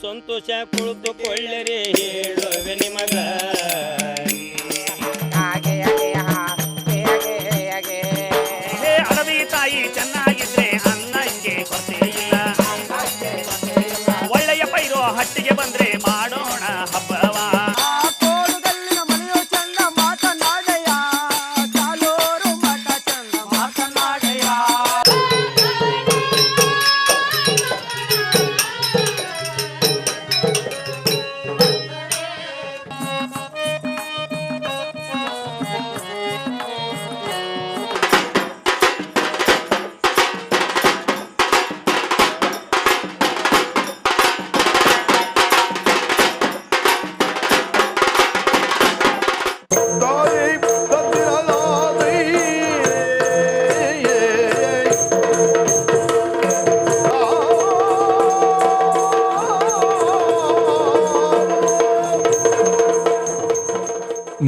ಸಂತೋಷ ಕುಳಿತುಕೊಳ್ಳರೆ ಹೇಳುವೆ ನಿಮಗ ಅಡವಿ ತಾಯಿ ಚೆನ್ನಾಗಿದ್ರೆ ಅನ್ನಕ್ಕೆ ಕೊರತೆ ಇಲ್ಲ. ಒಳ್ಳೆಯ ಪೈರು ಹಟ್ಟಿಗೆ ಬಂದ್ರೆ ಮಾಡೋಣ ಹಬ್ಬವ.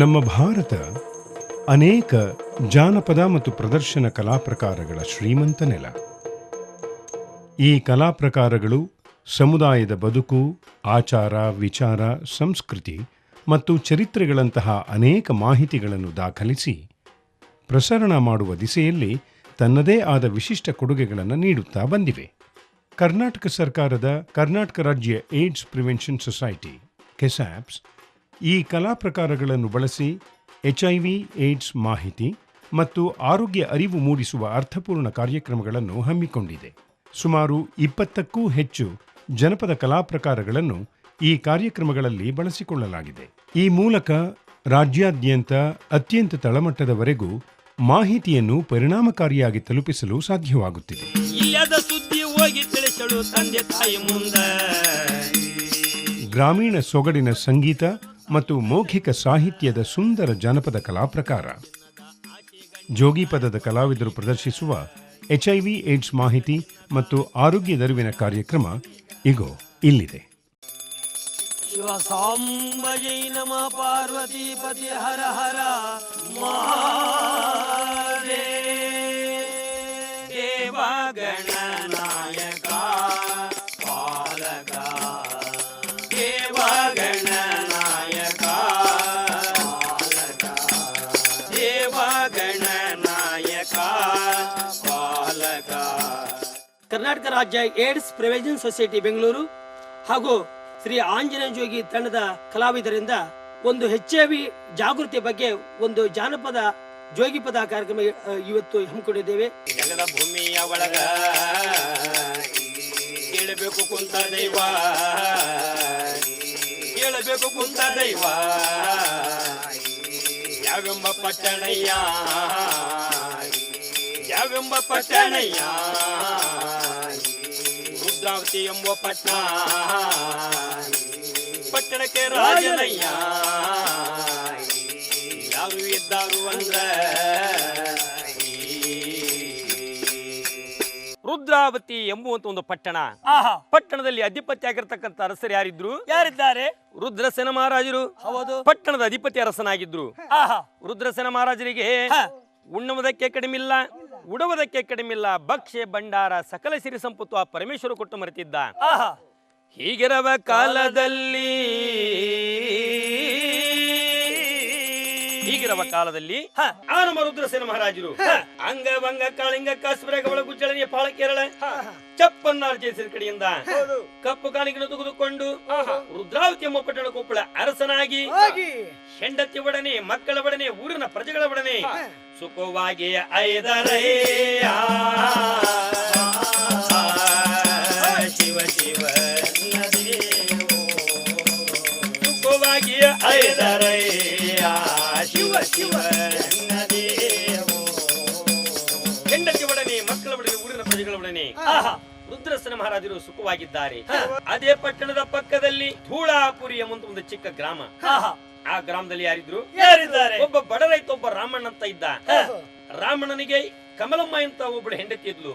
ನಮ್ಮ ಭಾರತ ಅನೇಕ ಜಾನಪದ ಮತ್ತು ಪ್ರದರ್ಶನ ಕಲಾ ಪ್ರಕಾರಗಳ ಶ್ರೀಮಂತ ನೆಲ. ಈ ಕಲಾ ಪ್ರಕಾರಗಳು ಸಮುದಾಯದ ಬದುಕು, ಆಚಾರ, ವಿಚಾರ, ಸಂಸ್ಕೃತಿ ಮತ್ತು ಚರಿತ್ರೆಗಳಂತಹ ಅನೇಕ ಮಾಹಿತಿಗಳನ್ನು ದಾಖಲಿಸಿ ಪ್ರಸರಣ ಮಾಡುವ ದಿಸೆಯಲ್ಲಿ ತನ್ನದೇ ಆದ ವಿಶಿಷ್ಟ ಕೊಡುಗೆಗಳನ್ನು ನೀಡುತ್ತಾ ಬಂದಿವೆ. ಕರ್ನಾಟಕ ಸರ್ಕಾರದ ಕರ್ನಾಟಕ ರಾಜ್ಯ ಏಡ್ಸ್ ಪ್ರಿವೆನ್ಷನ್ ಸೊಸೈಟಿ ಕೆಸಾಪ್ಸ್ ಈ ಕಲಾ ಪ್ರಕಾರಗಳನ್ನು ಬಳಸಿ HIV ಏಡ್ಸ್ ಮಾಹಿತಿ ಮತ್ತು ಆರೋಗ್ಯ ಅರಿವು ಮೂಡಿಸುವ ಅರ್ಥಪೂರ್ಣ ಕಾರ್ಯಕ್ರಮಗಳನ್ನು ಹಮ್ಮಿಕೊಂಡಿದೆ. ಸುಮಾರು 20ಕ್ಕೂ ಹೆಚ್ಚು ಜನಪದ ಕಲಾ ಪ್ರಕಾರಗಳನ್ನು ಈ ಕಾರ್ಯಕ್ರಮಗಳಲ್ಲಿ ಬಳಸಿಕೊಳ್ಳಲಾಗಿದೆ. ಈ ಮೂಲಕ ರಾಜ್ಯಾದ್ಯಂತ ಅತ್ಯಂತ ತಳಮಟ್ಟದವರೆಗೂ ಮಾಹಿತಿಯನ್ನು ಪರಿಣಾಮಕಾರಿಯಾಗಿ ತಲುಪಿಸಲು ಸಾಧ್ಯವಾಗುತ್ತಿದೆ. ಇಲ್ಲದ ಸುದ್ದಿ ಹೋಗಿ ತಿಳಿಸಲು ತಂದೆ ತಾಯಿ ಮುಂದ ಗ್ರಾಮೀಣ ಸೊಗಡಿನ ಸಂಗೀತ ಮತ್ತು ಮೌಖಿಕ ಸಾಹಿತ್ಯದ ಸುಂದರ ಜನಪದ ಕಲಾ ಪ್ರಕಾರ. ಜೋಗಿಪದದ ಕಲಾವಿದರು ಪ್ರದರ್ಶಿಸುವ HIV ಏಡ್ಸ್ ಮಾಹಿತಿ ಮತ್ತು ಆರೋಗ್ಯದರಿವಿನ ಕಾರ್ಯಕ್ರಮ ಇಗೋ ಇಲ್ಲಿದೆ. ಶಿವ ಸಾಂಬಜೈ ನಮ ಪಾರ್ವತಿ ಪತಿ ಹರ ಹರ ಮಹಾದೇವ ಗಣನಾಯಕ ಪಾಲಕ ದೇವ ಗಣನಾಯಕ ಪಾಲಕ ದೇವ ಗಣನಾಯಕ ಪಾಲಕ. ಕರ್ನಾಟಕ ರಾಜ್ಯ ಏಡ್ಸ್ ಪ್ರಿವೆನ್ಷನ್ ಸೊಸೈಟಿ ಬೆಂಗಳೂರು ಹಾಗೂ ಶ್ರೀ ಆಂಜನೇಯ ಜೋಗಿ ತಂಡದ ಕಲಾವಿದರಿಂದ ಒಂದು HIV ಜಾಗೃತಿ ಬಗ್ಗೆ ಒಂದು ಜಾನಪದ ಜೋಗಿಪದ ಕಾರ್ಯಕ್ರಮ ಇವತ್ತು ಹಮ್ಮಿಕೊಂಡಿದ್ದೇವೆ. ಜಗದ ಭೂಮಿಯ ಒಳಗ ಕೇಳಬೇಕು ಕುಂತ ದೈವ, ಕೇಳಬೇಕು ಕುಂತ ದೈವ ಯಾವೆಂಬ ಪಟ್ಟಣಯ್ಯ, ಯಾವೆಂಬ ಪಟ್ಟಣಯ್ಯ ರುದ್ರಾವತಿ ಎಂಬ ಪಟ್ಟಣ, ಪಟ್ಟಣಕ್ಕೆ ರಾಜನಯ್ಯ ಯಾರು ಇದ್ದಾರು ಅಂದ್ರ ರುದ್ರಾವತಿ ಎಂಬುವಂತ ಒಂದು ಪಟ್ಟಣ. ಪಟ್ಟಣದಲ್ಲಿ ಅಧಿಪತಿ ಆಗಿರ್ತಕ್ಕಂಥ ಅರಸರು ಯಾರಿದ್ದಾರೆ? ರುದ್ರಸೇನ ಮಹಾರಾಜರು. ಹೌದು, ಪಟ್ಟಣದ ಅಧಿಪತಿ ಅರಸನಾಗಿದ್ರು. ರುದ್ರಸೇನ ಮಹಾರಾಜರಿಗೆ ಉಣ್ಣುವುದಕ್ಕೆ ಕಡಿಮಿಲ್ಲ, ಉಡುವುದಕ್ಕೆ ಕಡಿಮಿಲ್ಲ, ಭಕ್ಷ್ಯ ಭಂಡಾರ ಸಕಲ ಸಿರಿ ಸಂಪತ್ತು ಆ ಪರಮೇಶ್ವರ ಕೊಟ್ಟು ಮರೆತಿದ್ದ. ಹೀಗಿರುವ ಕಾಲದಲ್ಲಿ ಆ ನಮ್ಮ ರುದ್ರಸೇನ ಮಹಾರಾಜರು ಅಂಗವಂಗ ಕಾಳಿಂಗ ಕಾಶ್ಮೀರ ಗವಳ ಗುಜ್ಜಳನಿಯ ಪಾಳ ಕೇರಳ ಚಪ್ಪನ್ನಾರ್ಜಿಸಿದ ಕಡೆಯಿಂದ ಕಪ್ಪು ಕಾಣಿಕೆಯನ್ನು ತೆಗೆದುಕೊಂಡು ರುದ್ರಾವತಿ ಎಂಬ ಪಟ್ಟಣ ಕೊಪ್ಪಳ ಅರಸನಾಗಿ ಹೆಂಡತಿ ಒಡನೆ ಮಕ್ಕಳ ಒಡನೆ ಊರಿನ ಪ್ರಜೆಗಳ ಒಡನೆ ಸುಖವಾಗಿ ಐದರಯ್ಯ ಶಿವ ಶಿವ ಸುಖವಾಗಿ ಐದರಯ್ಯ ಶಿವ ಶಿವ ಹೆಂಡತಿ ಒಡನೆ ಮಕ್ಕಳ ಒಡನೆ ಊರಿನ ಪ್ರಜೆಗಳ ಒಡನೆ ರುದ್ರಸೇನ ಮಹಾರಾಜರು ಸುಖವಾಗಿದ್ದಾರೆ. ಅದೇ ಪಟ್ಟಣದ ಪಕ್ಕದಲ್ಲಿ ಧೂಳಾಪುರಿ ಎಂಬ ಒಂದು ಚಿಕ್ಕ ಗ್ರಾಮ. ಆ ಗ್ರಾಮದಲ್ಲಿ ಯಾರಿದ್ದಾರೆ? ಒಬ್ಬ ಬಡ ರೈತ, ಒಬ್ಬ ರಾಮಣ್ಣ ಅಂತ ಇದ್ದ. ರಾಮಣ್ಣನಿಗೆ ಕಮಲಮ್ಮ ಅಂತ ಒಬ್ಬಳು ಹೆಂಡತಿ ಇದ್ಲು.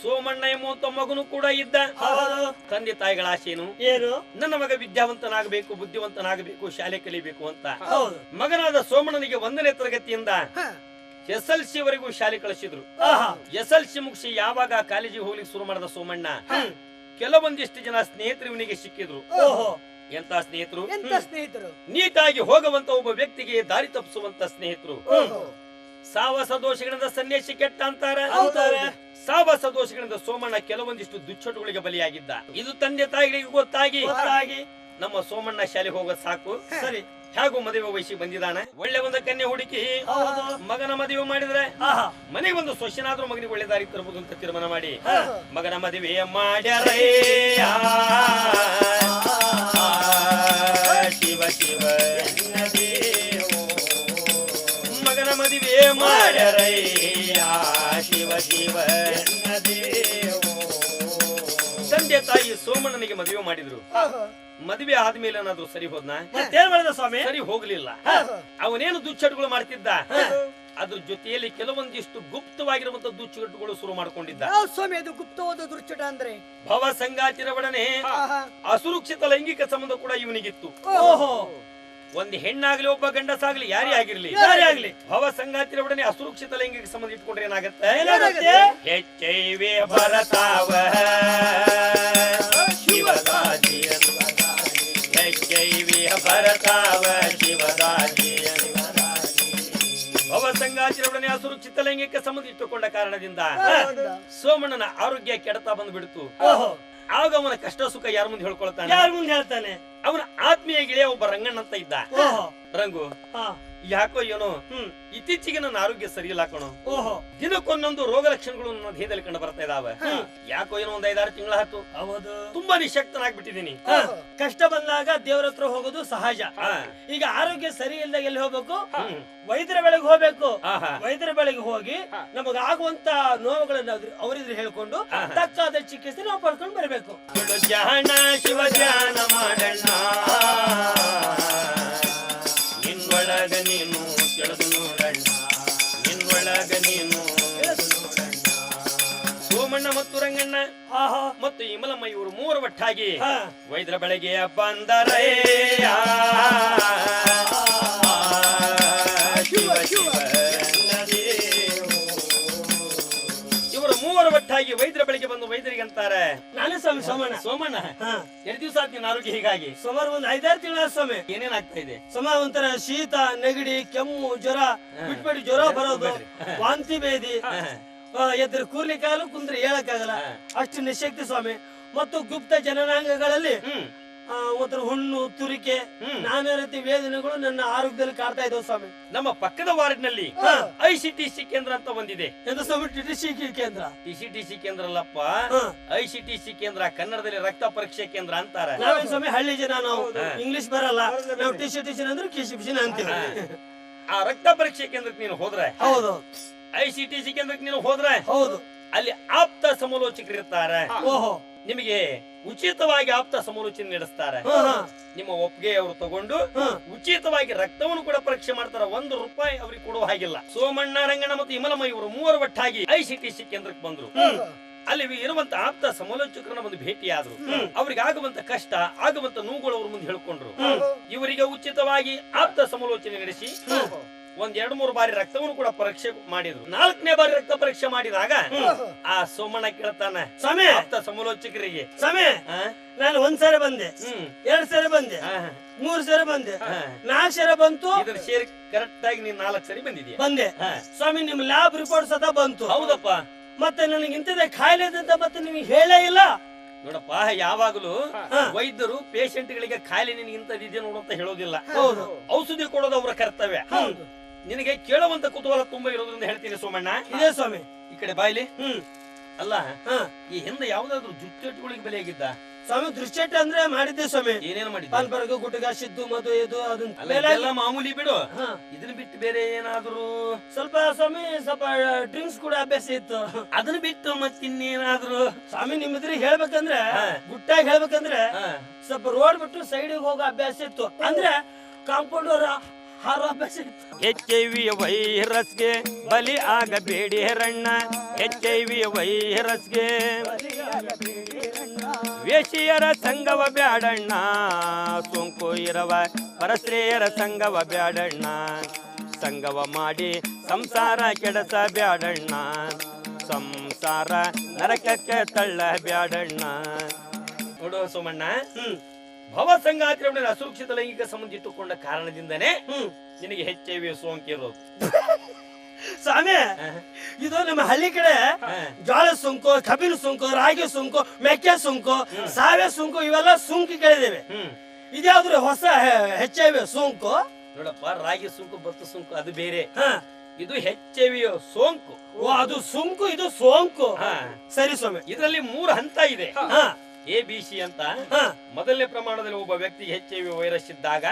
ಸೋಮಣ್ಣ ಎಂಬುವಂತ ಮಗನು ಕೂಡ ಇದ್ದ. ತಂದೆ ತಾಯಿಗಳ ಆಸೆನು ನನ್ನ ಮಗ ವಿದ್ಯಾವಂತನಾಗಬೇಕು, ಬುದ್ಧಿವಂತನಾಗಬೇಕು, ಶಾಲೆ ಕಲಿಬೇಕು ಅಂತ. ಮಗನಾದ ಸೋಮಣ್ಣನಿಗೆ 1ನೇ ತರಗತಿಯಿಂದ SLC ವರೆಗೂ ಶಾಲೆ ಕಳಿಸಿದ್ರು. SLC ಮುಗಿಸಿ ಯಾವಾಗ ಕಾಲೇಜಿಗೆ ಹೋಗ್ಲಿಕ್ಕೆ ಶುರು ಮಾಡಿದ ಸೋಮಣ್ಣ ಕೆಲವೊಂದಿಷ್ಟು ಜನ ಸ್ನೇಹಿತರು ಇವನಿಗೆ ಸಿಕ್ಕಿದ್ರು. ಓಹೋ, ಎಂತ ಸ್ನೇಹಿತರು? ಎಂತ ಸ್ನೇಹಿತರು? ನೀಟಾಗಿ ಹೋಗುವಂತ ಒಬ್ಬ ವ್ಯಕ್ತಿಗೆ ದಾರಿ ತಪ್ಪಿಸುವಂತ ಸ್ನೇಹಿತರು. ಓಹೋ. ಸಾವಾಸ ದೋಷಗಳಿಂದ ಸನ್ಯಾಸಿ ಕೆಟ್ಟ ಅಂತಾರೆ. ಅಂತಾರೆ. ಸಾವಾಸ ದೋಷಗಳಿಂದ ಸೋಮಣ್ಣ ಕೆಲವೊಂದಿಷ್ಟು ದುಶ್ಚಟಗಳಿಗೆ ಬಲಿಯಾಗಿದ್ದ. ಇದು ತಂದೆ ತಾಯಿಗಳಿಗೆ ಗೊತ್ತಾಗಿ ನಮ್ಮ ಸೋಮಣ್ಣ ಶಾಲೆ ಹೋಗೋದು ಸಾಕು, ಸರಿ, ಹೇಗೂ ಮದುವೆ ವಯಸ್ಸಿಗೆ ಬಂದಿದ್ದಾನೆ. ಒಳ್ಳೆ ಒಂದು ಕನ್ಯೆ ಹುಡುಕಿ ಹೌದು. ಮಗನ ಮದುವೆ ಮಾಡಿದ್ರೆ ಆಹಾ, ಮನೆಗೆ ಒಂದು ಸೊಸೆನಾದ್ರೂ ಮಗನಿಗೆ ಒಳ್ಳೆ ದಾರಿ ತರಬಹುದು ಅಂತ ತೀರ್ಮಾನ ಮಾಡಿ ಓಹೋ. ಮಗನ ಮದುವೆ ಮಾಡ್ಯಾರೇ. ಶಿವ ಶಿವ ಮಗನ ಮದುವೆ ಮಾಡ್ಯಾರಯ್ಯ. ಶಿವ ಶಿವ ತಂದೆ ತಾಯಿ ಸೋಮಣ್ಣನಿಗೆ ಮದುವೆ ಮಾಡಿದ್ರು. ಓಹೋ. ಮದುವೆ ಆದ್ಮೇಲೆ ಏನಾದ್ರು ಸರಿ ಹೋದ್ನ? ಮತ್ತೇನ್ ಮಾಡಿದ ಸ್ವಾಮಿ? ಸರಿ ಹೋಗ್ಲಿಲ್ಲ. ಓಹೋ. ಅವನೇನು ದುಶ್ಚಟಗಳು ಮಾಡ್ತಿದ್ದ, ಅದ್ರ ಜೊತೆಯಲ್ಲಿ ಕೆಲವೊಂದಿಷ್ಟು ಗುಪ್ತವಾಗಿರುವಂತ ದುಶ್ಚಟಗಳು ಶುರು ಮಾಡ್ಕೊಂಡಿದ್ದ. ಯಾವ ಸ್ವಾಮಿ ಅದು ಗುಪ್ತವಾದ ದುರ್ಚಟ ಅಂದ್ರೆ? ಭವ ಸಂಗಾತಿರ ಒಡನೆ ಆಹಾ. ಅಸುರಕ್ಷಿತ ಲೈಂಗಿಕ ಸಂಬಂಧ ಕೂಡ ಇವನಿಗಿತ್ತು. ಓಹೋ, ಒಂದು ಹೆಣ್ಣಾಗ್ಲಿ ಒಬ್ಬ ಗಂಡಸಾಗ್ಲಿ ಯಾರೇ ಆಗಿರ್ಲಿ, ಯಾರೇ ಆಗ್ಲಿ, ಭವ ಸಂಗಾತಿರ ಒಡನೆ ಅಸುರಕ್ಷಿತ ಲೈಂಗಿಕ ಸಂಬಂಧ ಇಟ್ಕೊಂಡ್ರೆ ಏನಾಗತ್ತೆ? ಏನಾಗತ್ತೆ? ಹೆಚ್ಚೈವೆ ಭರತಾವ ಶಿವದಾಜಿಯನ್ ಹೆಚ್ಚೈವೆ ಭರತಾವ ಶಿವದಾಜಿಯನ್ ಭವ ಸಂಗಾತಿರೊಡನೆ ಅಸುರಕ್ಷಿತ ಲೈಂಗಿಕ ಸಂಬಂಧ ಇಟ್ಟುಕೊಂಡ ಕಾರಣದಿಂದ ಸೋಮಣ್ಣನ ಆರೋಗ್ಯ ಕೆಡತಾ ಬಂದ್ಬಿಡ್ತು. ಓಹೋ, ಆಗ ಅವನ ಕಷ್ಟ ಸುಖ ಯಾರ ಮುಂದೆ ಹೇಳ್ಕೊಳ್ತಾನೆ? ಯಾರ ಮುಂದೆ ಹೇಳ್ತಾನೆ? ಅವನ ಆತ್ಮೀಯ ಗೆಳೆಯ ಒಬ್ಬ ರಂಗಣ್ಣ ಅಂತ ಇದ್ದ. ಓಹೋ, ರಂಗು, ಹಾ, ಯಾಕೋ ಏನೋ ಇತ್ತೀಚೆಗೆ ನನ್ನ ಆರೋಗ್ಯ ಸರಿ ಇಲ್ಲ ಕಣೋ. ಓಹೋ, ದಿನಕ್ಕೊಂದೊಂದು ರೋಗ ಲಕ್ಷಣಗಳು ನನ್ನ ದೇಹದಲ್ಲಿ ಕಂಡು ಬರ್ತಾ ಇದಾವೆ. ಯಾಕೋ ಏನೋ ಒಂದ್ 5-6 ತಿಂಗಳ ಆಯ್ತು, ಹೌದು. ತುಂಬಾ ನಿಶಕ್ತನಾಗ್ಬಿಟ್ಟಿದೀನಿ. ಕಷ್ಟ ಬಂದಾಗ ದೇವರ ಹತ್ರ ಹೋಗೋದು ಸಹಜ. ಈಗ ಆರೋಗ್ಯ ಸರಿ ಇಲ್ದಾಗ ಎಲ್ಲಿ ಹೋಗ್ಬೇಕು? ವೈದ್ಯರ ಬೆಳಗ್ಗೆ ಹೋಗ್ಬೇಕು. ಆಹಾ. ವೈದ್ಯರ ಬೆಳಗ್ಗೆ ಹೋಗಿ ನಮಗಾಗುವಂತ ನೋವುಗಳನ್ನ ಅವರಿದ್ರೆ ಹೇಳ್ಕೊಂಡು ತಕ್ಕಾದ ಚಿಕಿತ್ಸೆ ನಾವು ಪಡ್ಕೊಂಡು ಬರಬೇಕು. ಜಾಣ ಶಿವ ಧ್ಯಾನ ಮಾಡಣ್ಣ, ನಿನ್ನೊಳಗ ನೀನು ಕೆಳದು ನೋಡಣ್ಣ, ನಿನ್ನೊಳಗ ನೀನು ಸೋಮಣ್ಣ ಮತ್ತು ರಂಗಣ್ಣ ಆಹಾ, ಮತ್ತು ಇಮಲಮ್ಮ ಇವರು ಮೂವರು ಒಟ್ಟಾಗಿ ಹಾ. ವೈದ್ಯರ ಬೆಳಗ್ಗೆ ಬಂದರೇ. ಶಿವ ಶಿವ ಇವರು ಮೂವರು ಒಟ್ಟಾಗಿ ವೈದ್ಯರ ಬೆಳಗ್ಗೆ ಬಂದು ವೈದ್ಯರಿಗೆ ಅಂತಾರೆ, ನಾನೇ ಸ್ವಾಮಿ ಸೋಮಣ್ಣ. ಸೋಮಣ್ಣ ಹಾ. 2 ದಿವಸ ಆದ್ ನಿನ್ನ ಆರೋಗ್ಯ ಹೀಗಾಗಿ ಸುಮಾರು ಒಂದ್ 5-6 ತಿಂಗಳ ಸ್ವಾಮಿ. ಏನೇನಾಗ್ತಾ ಇದೆ? ಸುಮಾರು ಒಂಥರ ಶೀತ, ನೆಗಡಿ, ಕೆಮ್ಮು, ಜ್ವರ, ಬಿಟ್ಬಿಟ್ಟು ಜ್ವರ ಬರೋದು, ವಾಂತಿ ಭೇದಿ, ಎದ್ರ ಕೂರ್ಲಿಕ್ಕಾಗಲ್ಲ, ಕುಂದ್ರೆ ಹೇಳಕ್ಕಾಗಲ್ಲ, ಅಷ್ಟು ನಿಶಕ್ತಿ ಸ್ವಾಮಿ. ಮತ್ತು ಗುಪ್ತ ಜನನಾಂಗಗಳಲ್ಲಿ ಒಂಥರ ಹುಣ್ಣು, ತುರಿಕೆ, ನಾನಾ ರೀತಿ ವೇದನೆಗಳು ನನ್ನ ಆರೋಗ್ಯದಲ್ಲಿ ಕಾಡ್ತಾ ಇದ್ದಾವೆ ಸ್ವಾಮಿ. ನಮ್ಮ ಪಕ್ಕದ ವಾರ್ಡ್ನಲ್ಲಿ ಐಸಿಟಿಸಿ ಕೇಂದ್ರ ಅಂತ ಒಂದಿದೆ. ಎಂದು ಸ್ವಾಮಿ ಟಿಟಿಸಿ ಕೇಂದ್ರ? ಟಿಸಿಟಿಸಿ ಕೇಂದ್ರ ಅಲ್ಲಪ್ಪ, ಐಸಿಟಿಸಿ ಕೇಂದ್ರ, ಕನ್ನಡದಲ್ಲಿ ರಕ್ತ ಪರೀಕ್ಷೆ ಕೇಂದ್ರ ಅಂತಾರೆ. ನಾವೇನ್ ಸ್ವಾಮಿ ಹಳ್ಳಿ ಜನ, ನಾವು ಇಂಗ್ಲಿಷ್ ಬರಲ್ಲ, ನಾವು ಟಿಸಿ ಅಂದ್ರೆ ಕಿಸಿ ಅಂತೀವಿ. ಆ ರಕ್ತ ಪರೀಕ್ಷೆ ಕೇಂದ್ರಕ್ಕೆ ನೀನು ಹೋದ್ರೆ, ಹೌದು, ಐಸಿಟಿಸಿ ಕೇಂದ್ರಕ್ಕೆ ನೀನು ಹೋದ್ರೆ ಹೌದು, ಅಲ್ಲಿ ಆಪ್ತ ಸಮಾಲೋಚಕರು ಇರ್ತಾರೆ. ಓಹೋ, ನಿಮಗೆ ಉಚಿತವಾಗಿ ಆಪ್ತ ಸಮಾಲೋಚನೆ ನಡೆಸ್ತಾರೆ. ನಿಮ್ಮ ಒಪ್ಪಿಗೆ ಅವರು ತಗೊಂಡು ಉಚಿತವಾಗಿ ರಕ್ತವನ್ನು ಕೂಡ ಪರೀಕ್ಷೆ ಮಾಡ್ತಾರೆ. 1 ರೂಪಾಯಿ ಅವ್ರಿಗೆ ಕೊಡುವ ಹಾಗಿಲ್ಲ. ಸೋಮಣ್ಣ, ರಂಗಣ್ಣ ಮತ್ತು ಇಮಲಮ್ಮ ಇವರು ಮೂವರು ಒಟ್ಟಾಗಿ ಐಸಿಟಿಸಿ ಕೇಂದ್ರಕ್ಕೆ ಬಂದ್ರು. ಅಲ್ಲಿ ಇರುವಂತ ಆಪ್ತ ಸಮಾಲೋಚಕರನ್ನ ಒಂದು ಭೇಟಿಯಾದ್ರು. ಅವ್ರಿಗೆ ಆಗುವಂತ ಕಷ್ಟ, ಆಗುವಂತ ನೋವುಗಳು ಅವ್ರ ಮುಂದೆ ಹೇಳ್ಕೊಂಡ್ರು. ಇವರಿಗೆ ಉಚಿತವಾಗಿ ಆಪ್ತ ಸಮಾಲೋಚನೆ ನಡೆಸಿ 1-2-3 ಬಾರಿ ರಕ್ತವನ್ನು ಕೂಡ ಪರೀಕ್ಷೆ ಮಾಡಿದ್ರು. 4ನೇ ಬಾರಿ ರಕ್ತ ಪರೀಕ್ಷೆ ಮಾಡಿದಾಗ ಆ ಸೋಮಣ್ಣ ಕೇಳ್ತಾನೆ, ಸ್ವಾಮಿ ಆಪ್ತ ಸಮಾಲೋಚಕರಿಗೆ, ಸ್ವಾಮಿ ನಾನು 1 ಸರಿ ಬಂದೆ, 2 ಸರಿ ಬಂದೆ, 3 ಸರಿ ಬಂದೆ, 4 ಸರಿ ಬಂತು. ಇದ್ರ ಸೇರಿ ಕರೆಕ್ಟ್ ಆಗಿ ನೀನ್ 4 ಸರಿ ಬಂದಿದ್ಯಾ? ಬಂದೆ ಸ್ವಾಮಿ. ನಿಮ್ ಲ್ಯಾಬ್ ರಿಪೋರ್ಟ್ ಸದಾ ಬಂತು. ಹೌದಪ್ಪ. ಮತ್ತೆ ನನಗೆ ಇಂಥದೇ ಕಾಯಿಲೆ ಇದೆ ಅಂತ ಮತ್ತೆ ನಿಮಗೆ ಹೇಳೇ ಇಲ್ಲ. ನೋಡಪ್ಪ, ಯಾವಾಗಲೂ ವೈದ್ಯರು ಪೇಷಂಟ್ ಗಳಿಗೆ ಕಾಯಿಲೆ ನಿನಗೆ ಇಂಥದಿದೆ ನೋಡು ಅಂತ ಹೇಳೋದಿಲ್ಲ. ಹೌದು, ಔಷಧಿ ಕೊಡೋದು ಅವರ ಕರ್ತವ್ಯ. ನಿನಗೆ ಕೇಳುವಂತ ಕುತೂಹಲ ತುಂಬಾ ಇರೋದ್ರಿಂದ ಹೇಳ್ತೀನಿ ಸೋಮಣ್ಣ. ಇದೇ ಸ್ವಾಮಿ. ಈ ಕಡೆ ಬಾಯ್ಲಿ. ಅಲ್ಲ, ಈ ಹಿಂದೆ ಯಾವ್ದಾದ್ರು ದುಶ್ಚಟಗಳಿಗೆ ಬಲಿಯಾಗಿದ್ದ? ಸ್ವಾಮಿ ದುಶ್ಚಟ ಅಂದ್ರೆ ಮಾಡಿದ್ದೆ ಸ್ವಾಮಿ. ಏನೇನು ಮಾಡಿದ್ದೆ? ಪಾಲ್ಬರ್ಗ, ಗುಟ್ಗ, ಸಿದ್ದು, ಮದು, ಇದು ಅದನ್ನ ಎಲ್ಲ ಮಾಮೂಲಿ ಬಿಡು. ಇದನ್ನ ಬಿಟ್ಟು ಬೇರೆ ಏನಾದ್ರು? ಸ್ವಲ್ಪ ಸ್ವಾಮಿ ಸ್ವಲ್ಪ ಡ್ರಿಂಕ್ಸ್ ಕೂಡ ಅಭ್ಯಾಸ ಇತ್ತು. ಅದನ್ನ ಬಿಟ್ಟು ಮತ್ತಿನ್ನೇನಾದ್ರು? ಸ್ವಾಮಿ ನಿಮ್ಮಿದ್ರೆ ಹೇಳ್ಬೇಕಂದ್ರೆ, ಗುಟ್ಟಾಗಿ ಹೇಳ್ಬೇಕಂದ್ರೆ ಸ್ವಲ್ಪ ರೋಡ್ ಬಿಟ್ಟು ಸೈಡಿಗೆ ಹೋಗೋ ಅಭ್ಯಾಸ ಇತ್ತು. ಅಂದ್ರೆ ಕಾಂಪೌಂಡರ್ ಹಾರೋ ಅಭ್ಯಾಸ ಇತ್ತು. HIV ವೈರಸ್ಗೆ ಬಲಿ ಆಗಬೇಡಿ ರಣ್ಣ, HIV ವೈರಸ್ಗೆ ವೇಷಿಯರ ಸಂಗವ ಬ್ಯಾಡಣ್ಣ, ಸೋಂಕು ಇರವ ಪರಶ್ರೇಯರ ಸಂಗವ ಬ್ಯಾಡಣ್ಣ, ಸಂಗವ ಮಾಡಿ ಸಂಸಾರ ಕೆಡಸ ಬ್ಯಾಡಣ್ಣ, ಸಂಸಾರ ನರಕಕ್ಕೆ ತಳ್ಳ ಬ್ಯಾಡಣ್ಣ, ನೋಡು ಸೋಮಣ್ಣ, ಭವ ಸಂಗಾತಿರೊಡನೆ ಅಸುರಕ್ಷಿತ ಲೈಂಗಿಕ ಸಂಬಂಧ ಇಟ್ಟುಕೊಂಡ ಕಾರಣದಿಂದನೇ ನಿನಗೆ HIV ಸೋಂಕಿರೋದು. ಸ್ವಾಮಿ, ಇದು ನಮ್ಮ ಹಳ್ಳಿ ಕಡೆ ಜೋಳ ಸುಂಕು, ಕಬ್ಬಿನ ಸುಂಕು, ರಾಗಿ ಸುಂಕು, ಮೆಕ್ಕೆ ಸುಂಕು, ಸಾವೆ ಸುಂಕು ಇವೆಲ್ಲ ಸುಂಕು ಕೇಳಿದ್ದೇವೆ. ಇದ್ಯಾವ್ದು ಹೊಸ HIV ಸೋಂಕು? ನೋಡಪ್ಪ, ರಾಗಿ ಸುಂಕು, ಭತ್ತ ಸುಂಕು ಅದು ಬೇರೆ. ಇದು HIV ಸೋಂಕು. ಓ, ಅದು ಸುಂಕು, ಇದು ಸೋಂಕು. ಸರಿ ಸ್ವಾಮಿ. ಇದರಲ್ಲಿ 3 ಹಂತ ಇದೆ. ABC ಅಂತ. ಮೊದಲನೇ ಪ್ರಮಾಣದಲ್ಲಿ ಒಬ್ಬ ವ್ಯಕ್ತಿಗೆ HIV ವೈರಸ್ ಇದ್ದಾಗ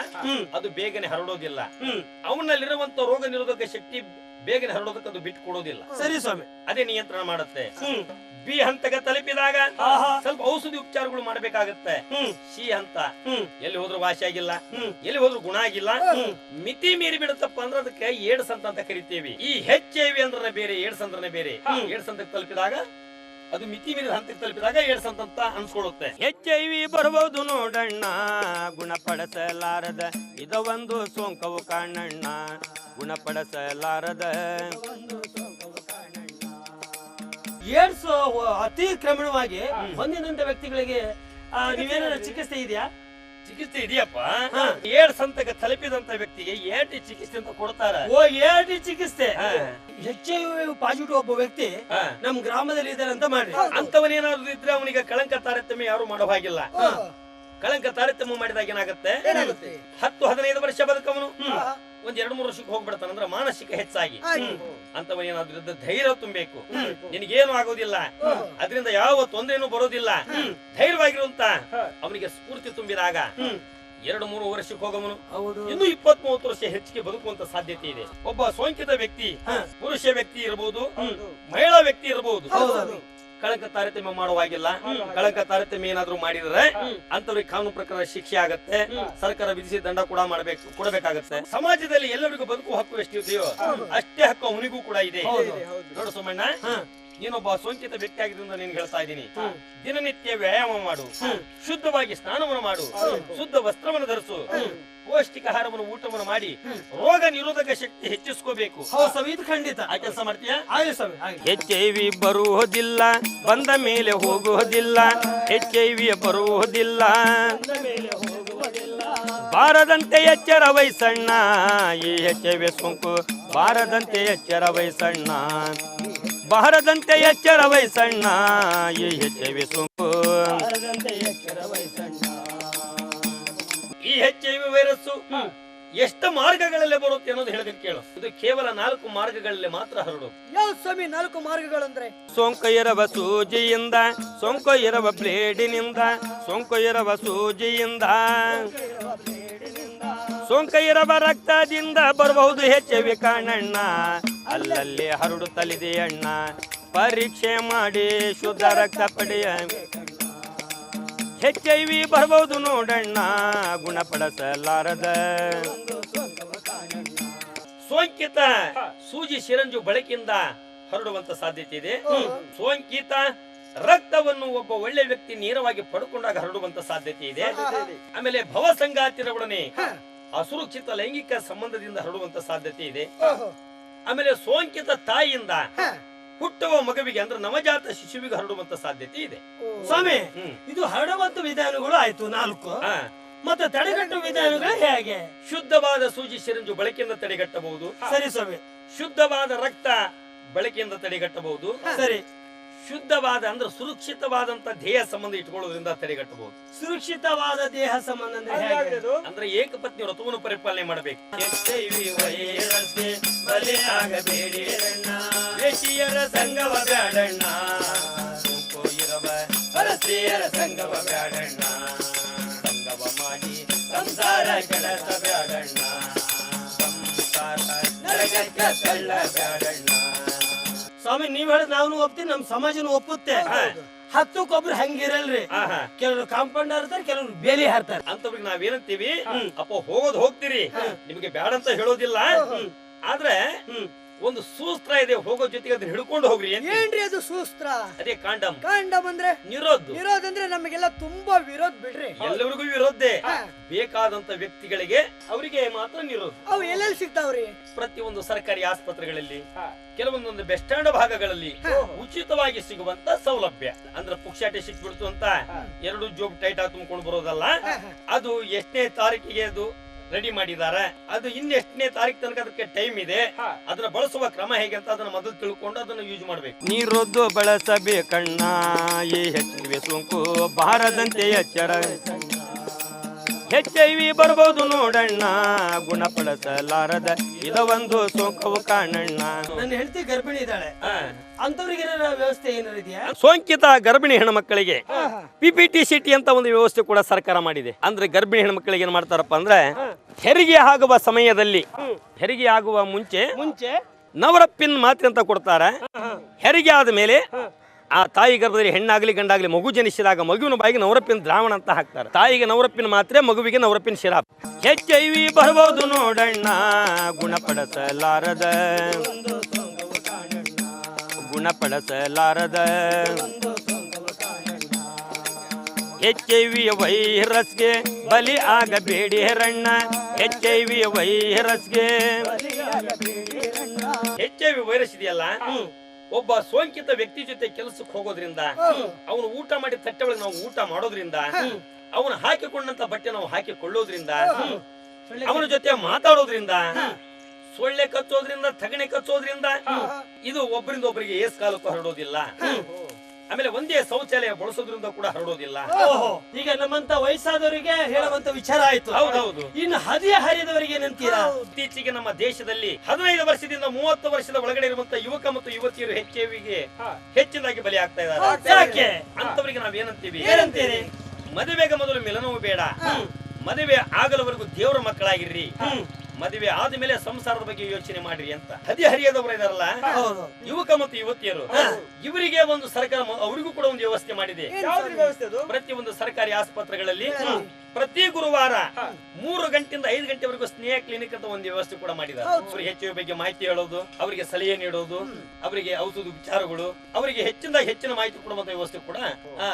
ಅದು ಬೇಗನೆ ಹರಡೋದಿಲ್ಲ. ಅವನಲ್ಲಿರುವಂತ ರೋಗ ನಿರೋಧಕ ಶಕ್ತಿ ಬೇಗನೆ ಹರಡೋದಕ್ಕೆ ಅದು ಬಿಟ್ಟು ಕೊಡೋದಿಲ್ಲ. ಸರಿ ಸ್ವಾಮಿ. ಅದೇ ನಿಯಂತ್ರಣ ಮಾಡುತ್ತೆ. B ಹಂತಕ್ಕೆ ತಲುಪಿದಾಗ ಸ್ವಲ್ಪ ಔಷಧಿ ಉಪಚಾರಗಳು ಮಾಡಬೇಕಾಗತ್ತೆ. C ಹಂತ, ಎಲ್ಲಿ ಹೋದ್ರು ವಾಸಿ ಆಗಿಲ್ಲ, ಎಲ್ಲಿ ಹೋದ್ರು ಗುಣ ಆಗಿಲ್ಲ, ಮಿತಿ ಮೀರಿ ಬಿಡುತ್ತಪ್ಪ ಅಂದ್ರೆ ಅದಕ್ಕೆ ಏಡ್ಸ್ ಅಂತ ಕರಿತೀವಿ. ಈ HIV ಅಂದ್ರೆ ಬೇರೆ, ಏಡ್ಸ್ ಅಂದ್ರೆ ಬೇರೆ. ಏಡ್ಸ್ ಹಂತಕ್ಕೆ ತಲುಪಿದಾಗ ಅದು ಮಿತಿ ಮೀರಿದ ಹಂತಕ್ಕೆ ತಲುಪಿದಾಗ ಏಡ್ಸ್ ಅಂತ ಅನ್ಸ್ಕೊಳ್ಳುತ್ತೆ. HIV ಬರಬಹುದು ನೋಡಣ್ಣ, ಗುಣಪಡಿಸಲಾರದ ಇದ ಒಂದು ಸೋಂಕವು ಕಾಣಣ್ಣ, ಗುಣಪಡಿಸಲಾರದ. ಏಡ್ಸ್ ಅತಿ ಕ್ರಮಣವಾಗಿ ಹೊಂದಿದಂತ ವ್ಯಕ್ತಿಗಳಿಗೆ ನೀವೇನಾರ ಚಿಕಿತ್ಸೆ ಇದೆಯಾ? ಚಿಕಿತ್ಸೆ ಇದೆಯಪ್ಪ. ಏಡ್ಸ್ ಹಂತಕ್ಕೆ ತಲುಪಿದಂತ ವ್ಯಕ್ತಿಗೆ ಏಟಿ ಚಿಕಿತ್ಸೆ ಅಂತ ಕೊಡ್ತಾರ. ಓ, ಏಟಿ ಚಿಕಿತ್ಸೆ. HIV ಪಾಸಿಟಿವ್ ಒಬ್ಬ ವ್ಯಕ್ತಿ ನಮ್ ಗ್ರಾಮದಲ್ಲಿ ಇದ್ದಾರೆ ಅಂತ ಮಾಡಿ, ಅಂತವನೇನಾದ್ರು ಇದ್ರೆ ಅವನಿಗೆ ಕಳಂಕ ತಾರತಮ್ಯ ಯಾರು ಮಾಡೋ ಹಾಗಿಲ್ಲ. ಕಳಂಕ ತಾರತಮ್ಯ ಮಾಡಿದಾಗ ಏನಾಗುತ್ತೆ, 10-15 ವರ್ಷ ಬದುಕವನು ಒಂದ್ 2-3 ವರ್ಷಕ್ಕೆ ಹೋಗ್ಬಿಡ್ತಾನ. ಅಂದ್ರೆ ಮಾನಸಿಕ ಹೆಚ್ಚಾಗಿ ಅಂತವನೇನಾದ್ರೂ ಧೈರ್ಯ ತುಂಬಬೇಕು. ನಿನಗೇನು ಆಗೋದಿಲ್ಲ, ಅದರಿಂದ ಯಾವ ತೊಂದರೆನೂ ಬರೋದಿಲ್ಲ, ಧೈರ್ಯವಾಗಿರುವಂತ ಅವನಿಗೆ ಸ್ಫೂರ್ತಿ ತುಂಬಿದಾಗ 2-3 ವರ್ಷಕ್ಕೆ ಹೋಗವನು ಇನ್ನು 20-30 ವರ್ಷ ಹೆಚ್ಚಿಗೆ ಬದುಕುವಂತ ಸಾಧ್ಯತೆ ಇದೆ. ಒಬ್ಬ ಸೋಂಕಿತ ವ್ಯಕ್ತಿ ಪುರುಷ ವ್ಯಕ್ತಿ ಇರಬಹುದು, ಮಹಿಳಾ ವ್ಯಕ್ತಿ ಇರಬಹುದು. ಕಳಂಕ ತಾರತಮ್ಯ ಮಾಡುವಾಗಿಲ್ಲ. ಕಳಂಕ ತಾರತಮ್ಯ ಏನಾದ್ರು ಮಾಡಿದ್ರೆ ಅಂತವ್ರಿಗೆ ಕಾನೂನು ಪ್ರಕಾರ ಶಿಕ್ಷೆ ಆಗತ್ತೆ. ಸರ್ಕಾರ ವಿಧಿಸಿ ದಂಡ ಕೂಡ ಕೊಡಬೇಕಾಗತ್ತೆ. ಸಮಾಜದಲ್ಲಿ ಎಲ್ಲರಿಗೂ ಬದುಕುವ ಹಕ್ಕು ಎಷ್ಟಿದೆಯೋ ಅಷ್ಟೇ ಹಕ್ಕು ಅವನಿಗೂ ಕೂಡ ಇದೆ. ನೋಡು ಸೋಮಣ್ಣ, ನೀನೊಬ್ಬ ಸೋಂಕಿತ ವ್ಯಕ್ತಿ ಆಗಿದ್ದರಿಂದ ನೀನ್ ಹೇಳ್ತಾ ಇದ್ದೀನಿ, ದಿನನಿತ್ಯ ವ್ಯಾಯಾಮ ಮಾಡು, ಶುದ್ಧವಾಗಿ ಸ್ನಾನವನ್ನು ಮಾಡು, ಶುದ್ಧ ವಸ್ತ್ರವನ್ನು ಧರಿಸು, ಪೌಷ್ಟಿಕ ಆಹಾರವನ್ನು ಊಟವನ್ನು ಮಾಡಿ ರೋಗ ನಿರೋಧಕ ಶಕ್ತಿ ಹೆಚ್ಚಿಸ್ಕೋಬೇಕು. ಇದು ಖಂಡಿತ. ಆ ಕೆಲಸ ಮಾಡ್ತೀಯಾ? HIV ಬರುವುದಿಲ್ಲ, ಬಂದ ಮೇಲೆ ಹೋಗುವುದಿಲ್ಲ, HIV ಬರುವುದಿಲ್ಲ, ಬಾರದಂತೆ ಎಚ್ಚರ ವಹಿಸಣ್ಣ, ಈ HIV ಸೋಂಕು ಬಾರದಂತೆ ಎಚ್ಚರ ವಹಿಸಣ್ಣ, ಬಾರದಂತೆ ಎಚ್ಚರ ವಹಿಸಣ್ಣ, ಈ HIV ಸೋಂಕು. ಈ HIV ವೈರಸ್ಸು ಎಷ್ಟು ಮಾರ್ಗಗಳಲ್ಲಿ ಬರುತ್ತೆ ಅನ್ನೋದು ಹೇಳಿದ್ರೆ ಕೇಳು. ಇದು ಕೇವಲ 4 ಮಾರ್ಗಗಳಲ್ಲಿ ಮಾತ್ರ ಹರಡೋದು. ಯಾವ ಸ್ವಾಮಿ 4 ಮಾರ್ಗಗಳಂದ್ರೆ? ಸೋಂಕು ಇರುವ ಸೂಜಿಯಿಂದ, ಸೋಂಕು ಇರುವ ಬ್ಲೇಡಿನಿಂದ, ಸೋಂಕು ಇರುವ ಸೂಜಿಯಿಂದ, ಸೋಂಕು ಇರುವ ರಕ್ತದಿಂದ ಬರಬಹುದು HIV ಕಾಣಣ್ಣ, ಅಲ್ಲಲ್ಲಿ ಹರಡುತ್ತಲಿದೆ ಅಣ್ಣ, ಪರೀಕ್ಷೆ ಮಾಡಿ ಶುದ್ಧ ರಕ್ತ ಪಡೆಯ. HIV ಬರಬಹುದು ನೋಡಣ್ಣ, ಗುಣಪಡಿಸಲಾರದ. ಸೋಂಕಿತ ಸೂಜಿ ಸಿರಂಜು ಬಳಕೆಯಿಂದ ಹರಡುವಂತ ಸಾಧ್ಯತೆ ಇದೆ. ಸೋಂಕಿತ ರಕ್ತವನ್ನು ಒಬ್ಬ ಒಳ್ಳೆ ವ್ಯಕ್ತಿ ನೇರವಾಗಿ ಪಡ್ಕೊಂಡಾಗ ಹರಡುವಂತ ಸಾಧ್ಯತೆ ಇದೆ. ಆಮೇಲೆ ಭವಸಂಗಾತಿರೊಡನೆ ಅಸುರಕ್ಷಿತ ಲೈಂಗಿಕ ಸಂಬಂಧದಿಂದ ಹರಡುವಂತ ಸಾಧ್ಯತೆ ಇದೆ. ಆಮೇಲೆ ಸೋಂಕಿತ ತಾಯಿಯಿಂದ ಹುಟ್ಟುವ ಮಗುವಿಗೆ ಅಂದ್ರೆ ನವಜಾತ ಶಿಶುವಿಗೆ ಹರಡುವಂತ ಸಾಧ್ಯತೆ ಇದೆ. ಸ್ವಾಮಿ, ಇದು ಹರಡುವಂತ ವಿಧಾನಗಳು ಆಯ್ತು 4. ಮತ್ತೆ ತಡೆಗಟ್ಟುವ ವಿಧಾನಗಳು ಹೇಗೆ? ಶುದ್ಧವಾದ ಸೂಜಿ ಸಿರಿಂಜು ಬಳಕೆಯಿಂದ ತಡೆಗಟ್ಟಬಹುದು. ಸರಿ ಸ್ವಾಮಿ. ಶುದ್ಧವಾದ ರಕ್ತ ಬಳಕೆಯಿಂದ ತಡೆಗಟ್ಟಬಹುದು. ಸರಿ. ಶುದ್ಧವಾದ ಅಂದ್ರೆ ಸುರಕ್ಷಿತವಾದಂತ ದೇಹ ಸಂಬಂಧ ಇಟ್ಕೊಳ್ಳೋದ್ರಿಂದ ತಡೆಗಟ್ಟಬಹುದು. ಸುರಕ್ಷಿತವಾದ ದೇಹ ಸಂಬಂಧ ಅಂದ್ರೆ ಹೇಗೆ? ಅಂದ್ರೆ ಏಕಪತ್ನಿ ವ್ರತವನ್ನು ಪರಿಪಾಲನೆ ಮಾಡಬೇಕು. ವೇಷಿಯರ ಸಂಗವ ಬ್ಯಾಡಣ್ಣ, ಸೋಂಕು ಇರವ ಪರಸ್ತ್ರೀಯರ ಸಂಗವ ಬ್ಯಾಡಣ್ಣ, ಸಂಗವ ಮಾಡಿ ಸಂಸಾರ ಕೆಡಸ ಬ್ಯಾಡಣ್ಣ, ಸಂಸಾರ ನರಕಕ್ಕ ತಳ್ಳ ಬ್ಯಾಡಣ್ಣ. ಸ್ವಾಮಿ, ನೀವ್ ಹೇಳಿದ್ ನಾವು ಒಪ್ತೀವಿ, ನಮ್ ಸಮಾಜನು ಒಪ್ಪುತ್ತೆ. 10 ಹಂಗಿರಲ್ರಿ. ಕೆಲವರು ಕಾಂಪೌಂಡರ್ ಇರ್ತಾರೆ, ಕೆಲವರು ಬೇಲಿ ಹಾರ್ತಾರೆ. ಅಂತವ್ರಿಗೆ ನಾವೇನಂತೀವಿ, ಅಪ್ಪ ಹೋಗೋದು ಹೋಗ್ತೀರಿ, ನಿಮಗೆ ಬ್ಯಾಡ ಅಂತ ಹೇಳೋದಿಲ್ಲ. ಆದ್ರೆ ಒಂದು ಸೂಸ್ತ್ರ ಇದೆ, ಹೋಗೋ ಜೊತೆಗೆ ಅದನ್ನ ಹಿಡ್ಕೊಂಡು ಹೋಗ್ರಿ ಅಂತ. ಏನ್ರಿ ಅದು ಸೂಸ್ತ್ರ? ಅದೇ ಕಾಂಡಮ್. ಕಾಂಡಮ್ ಅಂದ್ರೆ ನಿರೋಧ. ವಿರೋಧ ಅಂದ್ರೆ ನಮಗೆಲ್ಲ ತುಂಬಾ ವಿರೋಧ ಬಿಡ್ರಿ. ಎಲ್ಲರಿಗೂ ವಿರೋಧೆ. ಬೇಕಾದಂತ ವ್ಯಕ್ತಿಗಳಿಗೆ ಅವರಿಗೆ ಮಾತ್ರ ನಿರೋಧ. ಅವು ಎಲ್ಲೆಲ್ಲಿ ಸಿಗ್ತಾವ್ರಿ? ಪ್ರತಿಯೊಂದು ಸರ್ಕಾರಿ ಆಸ್ಪತ್ರೆಗಳಲ್ಲಿ, ಕೆಲವೊಂದೊಂದು ಬೆಸ್ಟ್ ಸ್ಟ್ಯಾಂಡ್ ಭಾಗಗಳಲ್ಲಿ ಉಚಿತವಾಗಿ ಸಿಗುವಂತ ಸೌಲಭ್ಯ. ಅಂದ್ರೆ ಪುಕ್ಷಾಟೆ ಸಿಕ್ಬಿಡ್ತು ಅಂತ 2 ಜೋಬ್ ಟೈಟ್ ತುಂಬಿಕೊಂಡು ಬರೋದಲ್ಲ. ಅದು ಎಷ್ಟನೇ ತಾರೀಕಿಗೆ ಅದು ರೆಡಿ ಮಾಡಿದ್ದಾರೆ, ಅದು ಇನ್ನೆಷ್ಟನೇ ತಾರೀಕು ತನಕ ಅದಕ್ಕೆ ಟೈಮ್ ಇದೆ, ಅದನ್ನ ಬಳಸುವ ಕ್ರಮ ಹೇಗೆ ಅಂತ ಅದನ್ನ ಮೊದಲು ತಿಳ್ಕೊಂಡು ಅದನ್ನ ಯೂಸ್ ಮಾಡ್ಬೇಕು. ನೀರೊದ್ದು ಬಳಸಬೇಕಣ್ಣ, ಈ HIV ಸೋಂಕು ಬಾರದಂತೆ ಎಚ್ಚರ. HIV ಬರ್ಬೋದು ನೋಡಣ್ಣ, ಗುಣಪಡಿಸಲಾರದ ಇದ ಒಂದು ಸೋಂಕವು ಕಾಣಣ್ಣ. ನನ್ನ ಹೆಂಡತಿ ಗರ್ಭಿಣಿ ಇದ್ದಾಳೆ, ಅಂತವ್ರಿಗೆ ವ್ಯವಸ್ಥೆ ಏನಾರು ಇದೆಯಾ? ಸೋಂಕಿತ ಗರ್ಭಿಣಿ ಹೆಣ್ಮಕ್ಕಳಿಗೆ PPT-CT ಅಂತ ಒಂದು ವ್ಯವಸ್ಥೆ ಕೂಡ ಸರ್ಕಾರ ಮಾಡಿದೆ. ಅಂದ್ರೆ ಗರ್ಭಿಣಿ ಹೆಣ್ಮಕ್ಕಳಿಗೆ ಏನ್ ಮಾಡ್ತಾರಪ್ಪ ಅಂದ್ರೆ, ಹೆರಿಗೆ ಆಗುವ ಸಮಯದಲ್ಲಿ, ಹೆರಿಗೆ ಆಗುವ ಮುಂಚೆ ನವರಪ್ಪಿನ ಮಾತ್ರೆ ಅಂತ ಕೊಡ್ತಾರೆ. ಹೆರಿಗೆ ಆದ ಮೇಲೆ ಆ ತಾಯಿ ಗರ್ಭದಲ್ಲಿ ಹೆಣ್ಣಾಗ್ಲಿ ಗಂಡಾಗ್ಲಿ ಮಗು ಜನಿಸಿದಾಗ ಮಗುವಿನ ಬಾಯಿಗೆ ನವರಪ್ಪಿನ ದ್ರಾವಣ ಅಂತ ಹಾಕ್ತಾರೆ. ತಾಯಿಗೆ ನವರಪ್ಪಿನ ಮಾತ್ರೆ, ಮಗುವಿಗೆ ನವರಪ್ಪಿನ ಸಿರಾಪ್. HIV ಬರ್ಬೋದು ನೋಡಣ್ಣ, ಗುಣಪಡಿಸಲಾರದ ಗುಣಪಡಿಸಲಾರದ HIV ವೈರಸ್ಗೆ ಬಲಿ ಆಗಬೇಡಿ ರಣ್ಣ, HIV ವೈರಸ್ಗೆ. HIV ವೈರಸ್ ಇದೆಯಲ್ಲ, ಒಬ್ಬ ಸೋಂಕಿತ ವ್ಯಕ್ತಿ ಜೊತೆ ಕೆಲಸಕ್ಕೆ ಹೋಗೋದ್ರಿಂದ, ಅವನು ಊಟ ಮಾಡಿ ತಟ್ಟೆ ಒಳಗೆ ನಾವು ಊಟ ಮಾಡೋದ್ರಿಂದ, ಅವನು ಹಾಕಿಕೊಂಡಂತ ಬಟ್ಟೆ ನಾವು ಹಾಕಿಕೊಳ್ಳೋದ್ರಿಂದ, ಅವನ ಜೊತೆ ಮಾತಾಡೋದ್ರಿಂದ, ಸೊಳ್ಳೆ ಕಚ್ಚೋದ್ರಿಂದ, ತಗಣೆ ಕಚ್ಚೋದ್ರಿಂದ, ಇದು ಒಬ್ಬರಿಂದ ಒಬ್ಬರಿಗೆ ಏಸ್ ಕಾಲಕ್ಕೂ ಹರಡೋದಿಲ್ಲ. ಆಮೇಲೆ ಒಂದೇ ಶೌಚಾಲಯ ಬಳಸೋದ್ರಿಂದ ಕೂಡ ಹರಡೋದಿಲ್ಲ. ಈಗ ನಮ್ಮಂತ ವಯಸ್ಸಾದವರಿಗೆ ಹೇಳುವಂತ ವಿಚಾರ ಆಯ್ತು. ಹೌದೌದು. ಇನ್ನು ಹರಿಯದವರಿಗೆ ಏನಂತೀರಾ? ಇತ್ತೀಚೆಗೆ ನಮ್ಮ ದೇಶದಲ್ಲಿ 15 ವರ್ಷದಿಂದ 30 ವರ್ಷದ ಒಳಗಡೆ ಇರುವಂತ ಯುವಕ ಮತ್ತು ಯುವತಿಯರು HIVಗೆ ಹೆಚ್ಚಿನಾಗಿ ಬಲಿ ಆಗ್ತಾ ಇದ್ದಾರೆ. ಯಾಕೆ? ಅಂತವರಿಗೆ ನಾವೇನಂತೀವಿ? ಏನಂತೀರಿ? ಮದುವೆಗೆ ಮೊದಲು ಮಿಲನವೂ ಬೇಡ, ಮದುವೆ ಆಗಲವರೆಗೂ ದೇವರ ಮಕ್ಕಳಾಗಿರ್ರಿ, ಮದುವೆ ಆದ್ಮೇಲೆ ಸಂಸಾರದ ಬಗ್ಗೆ ಯೋಚನೆ ಮಾಡ್ರಿ ಅಂತ ಹರಿಯದವರು ಇದಾರಲ್ಲ ಯುವಕ ಮತ್ತು ಯುವತಿಯರು, ಇವರಿಗೆ ಒಂದು ಸರ್ಕಾರ ಅವರಿಗೂ ಕೂಡ ಒಂದು ವ್ಯವಸ್ಥೆ ಮಾಡಿದೆ. ಪ್ರತಿಯೊಂದು ಸರ್ಕಾರಿ ಆಸ್ಪತ್ರೆಗಳಲ್ಲಿ ಪ್ರತಿ ಗುರುವಾರ 3 ಗಂಟೆಯಿಂದ 5 ಗಂಟೆವರೆಗೂ ಸ್ನೇಹ ಕ್ಲಿನಿಕ್ ಅಂತ ಒಂದು ವ್ಯವಸ್ಥೆ ಕೂಡ ಮಾಡಿದ್ದಾರೆ. ಅವರಿಗೆ HIV ಬಗ್ಗೆ ಮಾಹಿತಿ ಹೇಳೋದು, ಅವರಿಗೆ ಸಲಹೆ ನೀಡೋದು, ಅವರಿಗೆ ಔಷಧ ಉಪಚಾರಗಳು, ಅವರಿಗೆ ಹೆಚ್ಚಿನ ಮಾಹಿತಿ ಕೊಡುವಂತ ವ್ಯವಸ್ಥೆ ಕೂಡ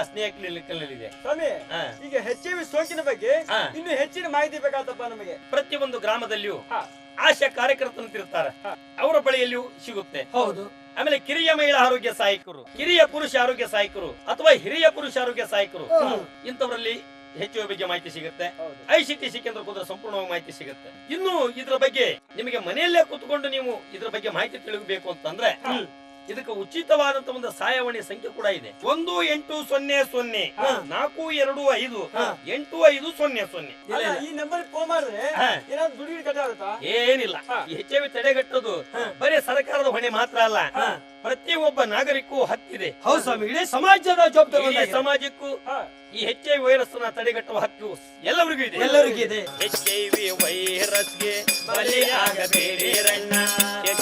ಸ್ನೇಹ ಕ್ಲಿನಿಕ್ ನಲ್ಲಿ ಇದೆ. ಈಗ HIV ಸೋಂಕಿನ ಬಗ್ಗೆ ಇನ್ನು ಹೆಚ್ಚಿನ ಮಾಹಿತಿ ಬೇಕಾದಪ್ಪ ನಮಗೆ. ಪ್ರತಿಯೊಂದು ಗ್ರಾಮದಲ್ಲಿಯೂ ಆಶಾ ಕಾರ್ಯಕರ್ತರಂತಿರ್ತಾರೆ, ಅವರ ಬಳಿಯಲ್ಲಿಯೂ ಸಿಗುತ್ತೆ. ಹೌದು. ಆಮೇಲೆ ಕಿರಿಯ ಮಹಿಳಾ ಆರೋಗ್ಯ ಸಹಾಯಕರು, ಕಿರಿಯ ಪುರುಷ ಆರೋಗ್ಯ ಸಹಾಯಕರು ಅಥವಾ ಹಿರಿಯ ಪುರುಷ ಆರೋಗ್ಯ ಸಹಾಯಕರು, ಇಂಥವರಲ್ಲಿ ಹೆಚ್ಚು ಬಗ್ಗೆ ಮಾಹಿತಿ ಸಿಗುತ್ತೆ. ICTC ಕೇಂದ್ರಕ್ಕೆ ಹೋದ್ರೆ ಸಂಪೂರ್ಣವಾಗಿ ಮಾಹಿತಿ ಸಿಗುತ್ತೆ. ಇನ್ನು ಇದ್ರ ಬಗ್ಗೆ ನಿಮಗೆ ಮನೆಯಲ್ಲೇ ಕೂತ್ಕೊಂಡು ನೀವು ಇದ್ರ ಬಗ್ಗೆ ಮಾಹಿತಿ ತಿಳಿಯಬೇಕು ಅಂತಂದ್ರೆ ಇದಕ್ಕೆ ಉಚಿತವಾದಂತ ಒಂದು ಸಹಾಯವಾಣಿ ಸಂಖ್ಯೆ ಕೂಡ ಇದೆ. 1-800-425-8500. ಈ ನಂಬರ್ ಫೋನ್ ಮಾಡಿದ್ರೆ ಏನಾದ್ರು ದುಡ್ಡು ಕಟ್ಟಾಗುತ್ತಾ? ಏನಿಲ್ಲ. HIV ತಡೆಗಟ್ಟೋದು ಬರೀ ಸರ್ಕಾರದ ಹೊಣೆ ಮಾತ್ರ ಅಲ್ಲ, ಪ್ರತಿಯೊಬ್ಬ ನಾಗರಿಕೂ ಹಕ್ಕಿದೆ. ಹೌದು ಸ್ವಾಮಿ, ಇಡೀ ಸಮಾಜದ ಜವಾಬ್ದಾರಿ. ಸಮಾಜಕ್ಕೂ ಈ HIV ವೈರಸ್ ತಡೆಗಟ್ಟುವ ಹಕ್ಕು ಎಲ್ಲರಿಗೂ ಇದೆ. HIV ವೈರಸ್ಗೆ ಬಲಿ ಆಗಬೇಡಿ ರಣ್ಣ,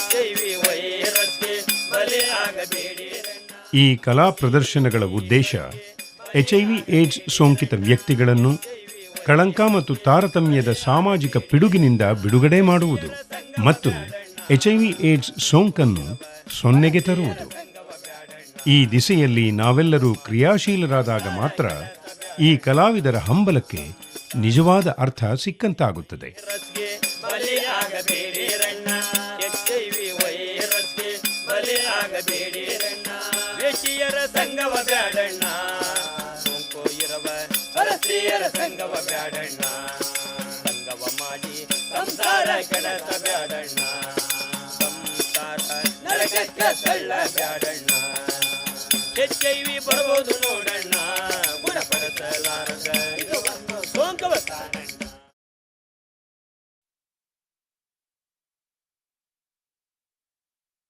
HIV ವೈರಸ್ಗೆ ಬಲಿ ಆಗಬೇಡಿ ರಣ್ಣ. ಈ ಕಲಾ ಪ್ರದರ್ಶನಗಳ ಉದ್ದೇಶ HIV ಏಡ್ಸ್ ಸೋಂಕಿತ ವ್ಯಕ್ತಿಗಳನ್ನು ಕಳಂಕ ಮತ್ತು ತಾರತಮ್ಯದ ಸಾಮಾಜಿಕ ಪಿಡುಗಿನಿಂದ ಬಿಡುಗಡೆ ಮಾಡುವುದು ಮತ್ತು HIV ಏಡ್ಸ್ ಸೋಂಕನ್ನು ಸೊನ್ನೆಗೆ ತರುವುದು. ಈ ದಿಸೆಯಲ್ಲಿ ನಾವೆಲ್ಲರೂ ಕ್ರಿಯಾಶೀಲರಾದಾಗ ಮಾತ್ರ ಈ ಕಲಾವಿದರ ಹಂಬಲಕ್ಕೆ ನಿಜವಾದ ಅರ್ಥ ಸಿಕ್ಕಂತಾಗುತ್ತದೆ. ಬಲಿ ಆಗಬೇಡಿ ರಣ್ಣ, HIV ವೈರಸ್ಗೆ ಬಲಿ ಆಗಬೇಡಿ ರಣ್ಣ. ವೇಷಿಯರ ಸಂಗವ ಬ್ಯಾಡಣ್ಣ, ಸೋಂಕು ಇರವ ಪರಸ್ತ್ರೀಯರ ಸಂಗವ ಬ್ಯಾಡಣ್ಣ. ಸಂಗವ ಮಾಡಿ ಸಂಸಾರ ಕೆಡಸ ಬ್ಯಾಡಣ್ಣ, ಸಂಸಾರ ನರಕಕ್ಕ ತಳ್ಳ ಬ್ಯಾಡಣ್ಣ. HIV ಬರ್ಬೋದು ನೋಡಣ್ಣ, ಗುಣಪಡಿಸಲಾರ